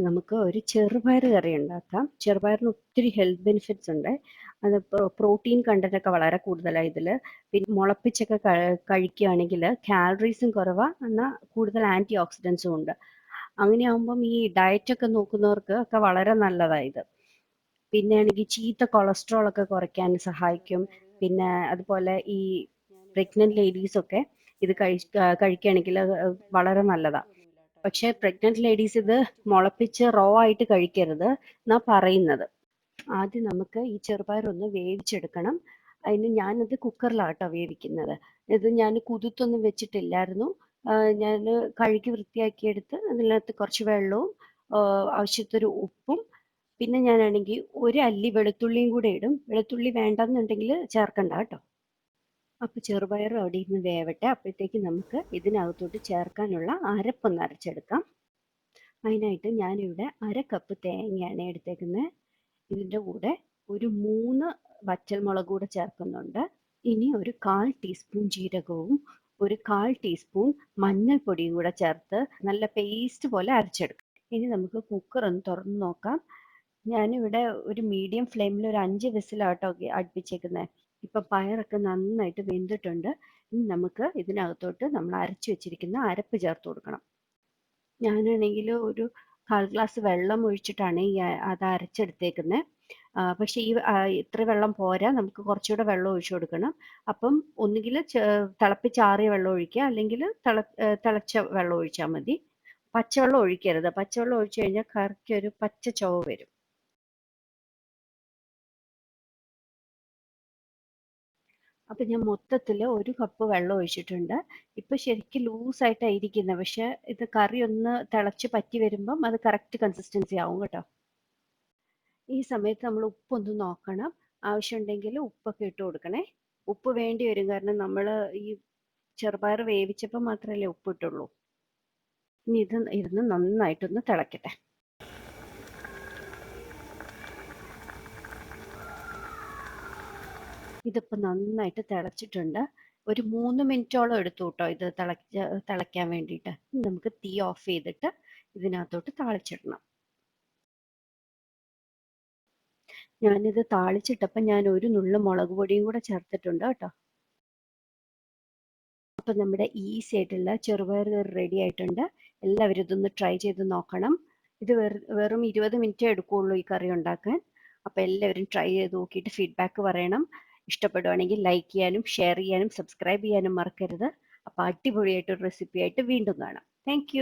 നമുക്ക് ഒരു ചെറുപയർ കറി ഉണ്ടാക്കാം. ചെറുപയറിന് ഒത്തിരി ഹെൽത്ത് ബെനിഫിറ്റ്സ് ഉണ്ട്. അത് പ്രോട്ടീൻ കണ്ടന്റ് ഒക്കെ വളരെ കൂടുതലാണ് ഇതിൽ. പിന്നെ മുളപ്പിച്ചൊക്കെ കഴിക്കുകയാണെങ്കിൽ കാലറീസും കുറവാണ്, എന്നാൽ കൂടുതൽ ആൻറ്റി ഓക്സിഡൻസും ഉണ്ട്. അങ്ങനെയാകുമ്പം ഈ ഡയറ്റൊക്കെ നോക്കുന്നവർക്ക് ഒക്കെ വളരെ നല്ലതാണ് ഇത്. പിന്നെ ആണെങ്കിൽ ചീത്ത കൊളസ്ട്രോൾ ഒക്കെ കുറയ്ക്കാൻ സഹായിക്കും. പിന്നെ അതുപോലെ ഈ പ്രഗ്നന്റ് ലേഡീസൊക്കെ ഇത് കഴിക്കുകയാണെങ്കിൽ വളരെ നല്ലതാണ്. പക്ഷേ പ്രഗ്നന്റ് ലേഡീസ് ഇത് മുളപ്പിച്ച് റോ ആയിട്ട് കഴിക്കരുത് എന്നാ പറയുന്നത്. ആദ്യം നമുക്ക് ഈ ചെറുപയർ ഒന്ന് വേവിച്ചെടുക്കണം. അതിന് ഞാനത് കുക്കറിലാട്ടോ വേവിക്കുന്നത്. ഇത് ഞാൻ കുതിർത്തൊന്നും വെച്ചിട്ടില്ലായിരുന്നു. ഞാൻ കഴുകി വൃത്തിയാക്കിയെടുത്ത് അതിനകത്ത് കുറച്ച് വെള്ളവും ആവശ്യത്തിന് ഉപ്പും, പിന്നെ ഞാനാണെങ്കിൽ ഒരു അല്ലി വെളുത്തുള്ളിയും കൂടെ ഇടും. വെളുത്തുള്ളി വേണ്ടെന്നുണ്ടെങ്കിൽ ചേർക്കണ്ട കേട്ടോ. അപ്പോൾ ചെറുപയർ അവിടെ ഇരുന്ന് വേവട്ടെ. അപ്പോഴത്തേക്ക് നമുക്ക് ഇതിനകത്തോട്ട് ചേർക്കാനുള്ള അരപ്പൊന്ന് അരച്ചെടുക്കാം. അതിനായിട്ട് ഞാനിവിടെ 1/2 കപ്പ് തേങ്ങയാണ് എടുത്തേക്കുന്നത്. ഇതിൻ്റെ കൂടെ ഒരു 3 വറ്റൽമുളക് കൂടെ ചേർക്കുന്നുണ്ട്. ഇനി ഒരു 1/4 ടീസ്പൂൺ ജീരകവും ഒരു 1/4 ടീസ്പൂൺ മഞ്ഞൾപ്പൊടിയും കൂടെ ചേർത്ത് നല്ല പേസ്റ്റ് പോലെ അരച്ചെടുക്കാം. ഇനി നമുക്ക് കുക്കർ ഒന്ന് തുറന്ന് നോക്കാം. ഞാനിവിടെ ഒരു മീഡിയം ഫ്ലെയിമിൽ ഒരു 5 വിസിലാട്ടോ അടുപ്പിച്ചേക്കുന്നത്. ഇപ്പം പയറൊക്കെ നന്നായിട്ട് വെന്തിട്ടുണ്ട്. ഇനി നമുക്ക് ഇതിനകത്തോട്ട് നമ്മൾ അരച്ചു വെച്ചിരിക്കുന്ന അരപ്പ് ചേർത്ത് കൊടുക്കണം. ഞാനാണെങ്കിൽ ഒരു 1/4 ഗ്ലാസ് വെള്ളം ഒഴിച്ചിട്ടാണ് അത് അരച്ചെടുത്തേക്കുന്നത്. പക്ഷേ ഇത്ര വെള്ളം പോരാ, നമുക്ക് കുറച്ചുകൂടെ വെള്ളം ഒഴിച്ചു കൊടുക്കണം. അപ്പം ഒന്നുകിൽ തിളപ്പിച്ചാറിയ വെള്ളം ഒഴിക്കുക, അല്ലെങ്കിൽ തിളച്ച വെള്ളം ഒഴിച്ചാൽ മതി. പച്ചവെള്ളം ഒഴിക്കരുത്. പച്ചവെള്ളം ഒഴിച്ചു കഴിഞ്ഞാൽ കറിക്ക് ഒരു പച്ച ചുവ വരും. അപ്പം ഞാൻ മൊത്തത്തിൽ 1 കപ്പ് വെള്ളം ഒഴിച്ചിട്ടുണ്ട്. ഇപ്പം ശരിക്കും ലൂസായിട്ടാണ് ഇരിക്കുന്നത്. പക്ഷെ ഇത് കറി ഒന്ന് തിളച്ച് പറ്റി വരുമ്പം അത് കറക്റ്റ് കൺസിസ്റ്റൻസി ആവും കേട്ടോ. ഈ സമയത്ത് നമ്മൾ ഉപ്പൊന്ന് നോക്കണം. ആവശ്യമുണ്ടെങ്കിൽ ഉപ്പൊക്കെ ഇട്ട് കൊടുക്കണേ. ഉപ്പ് വേണ്ടി വരും, കാരണം നമ്മൾ ഈ ചെറുപയർ വേവിച്ചപ്പോൾ മാത്രമല്ലേ ഉപ്പിട്ടുള്ളൂ. ഇനി ഇത് ഇരുന്ന് നന്നായിട്ടൊന്ന് തിളക്കട്ടെ. ഇതിപ്പോൾ നന്നായിട്ട് തിളച്ചിട്ടുണ്ട്. ഒരു 3 മിനിറ്റോളം എടുത്തു കേട്ടോ ഇത് തിളയ്ക്കാൻ വേണ്ടിയിട്ട്. നമുക്ക് തീ ഓഫ് ചെയ്തിട്ട് ഇതിനകത്തോട്ട് താളിച്ചിടണം. ഞാനിത് താളിച്ചിട്ടപ്പോൾ ഞാൻ ഒരു നുള്ളു മുളക് പൊടിയും കൂടെ ചേർത്തിട്ടുണ്ട് കേട്ടോ. അപ്പം നമ്മുടെ ഈസി ആയിട്ടുള്ള ചെറുപയർ റെഡി ആയിട്ടുണ്ട്. എല്ലാവരും ഇതൊന്ന് ട്രൈ ചെയ്ത് നോക്കണം. ഇത് വെറും 20 മിനിറ്റേ എടുക്കുകയുള്ളൂ ഈ കറി ഉണ്ടാക്കാൻ. അപ്പോൾ എല്ലാവരും ട്രൈ ചെയ്ത് നോക്കിയിട്ട് ഫീഡ്ബാക്ക് പറയണം. ഇഷ്ടപ്പെടുവാണെങ്കിൽ ലൈക്ക് ചെയ്യാനും ഷെയർ ചെയ്യാനും സബ്സ്ക്രൈബ് ചെയ്യാനും മറക്കരുത്. അപ്പോൾ അടിപൊളിയായിട്ടൊരു റെസിപ്പി ആയിട്ട് വീണ്ടും കാണാം. താങ്ക്